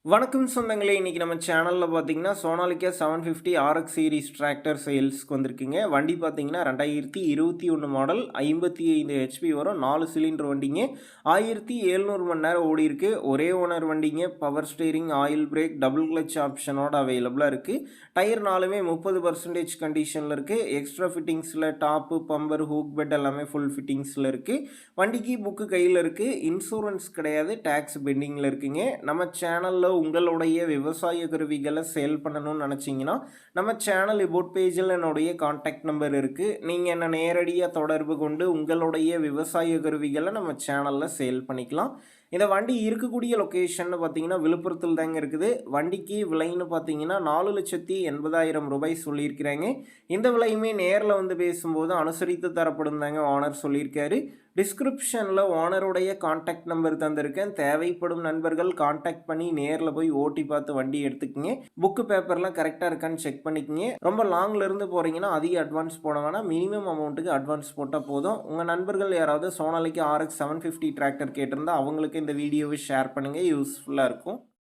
வணக்கம் சொந்தங்களே, இன்றைக்கி நம்ம சேனலில் பார்த்தீங்கன்னா சோனாலிக்கா 750 ஆர்எக்ஸ் சீரிஸ் டிராக்டர் சேல்ஸ்க்கு வந்திருக்குங்க. வண்டி பார்த்தீங்கன்னா 2021 மாடல் 55 ஹெச்பி வரும், 4 சிலிண்டர் வண்டிங்க. 1700 மணி நேரம் ஓடி இருக்கு. ஒரே ஓனர் வண்டிங்க. Power steering, oil brake, double clutch ஆப்ஷனோட அவைலபிளாக இருக்குது. டயர் நாலுமே 30% கண்டிஷனில் இருக்குது. எக்ஸ்ட்ரா ஃபிட்டிங்ஸில் டாப்பு, பம்பர், ஹூக் பெட் எல்லாமே ஃபுல் ஃபிட்டிங்ஸில் இருக்குது. வண்டிக்கு புக்கு கையில் இருக்குது. இன்சூரன்ஸ் கிடையாது, டேக்ஸ் பெண்டிங்கில் இருக்குங்க. நம்ம சேனலில் உங்களுடைய விவசாய கருவிகளை சேல் பண்ணணும்னு நினச்சிங்கன்னா நம்ம சேனல் இபோட் பேஜில் என்னுடைய கான்டாக்ட் நம்பர் இருக்குது. நீங்கள் என்னை நேரடியாக தொடர்பு கொண்டு உங்களுடைய விவசாய கருவிகளை நம்ம சேனலில் சேல் பண்ணிக்கலாம். இந்த வண்டி இருக்கக்கூடிய லொக்கேஷன் பார்த்தீங்கன்னா விழுப்புரத்தில் தாங்க இருக்குது. வண்டிக்கு விலைன்னு பார்த்தீங்கன்னா 4,80,000 ரூபாய் சொல்லியிருக்கிறாங்க. இந்த விலையுமே நேரில் வந்து பேசும்போது அனுசரித்து தரப்படும் தாங்க ஓனர் சொல்லியிருக்காரு. டிஸ்கிரிப்ஷனில் ஓனருடைய கான்டாக்ட் நம்பர் தந்திருக்கேன். தேவைப்படும் நண்பர்கள் கான்டாக்ட் பண்ணி நேரில் போய் ஓட்டி பார்த்து வண்டி எடுத்துக்கங்க. புக்கு பேப்பர்லாம் கரெக்டாக இருக்கான்னு செக் பண்ணிக்கங்க. ரொம்ப லாங்கில் இருந்து போகிறீங்கன்னா அதிக அட்வான்ஸ் போட வேணாம், மினிமம் அமௌண்ட்டுக்கு அட்வான்ஸ் போட்டால் போதும். உங்கள் நண்பர்கள் யாராவது சோனாலிக்கு RX 750 டிராக்டர் கேட்டிருந்தா அவங்களுக்கு இந்த வீடியோவை ஷேர் பண்ணுங்கள், யூஸ்ஃபுல்லாக இருக்கும்.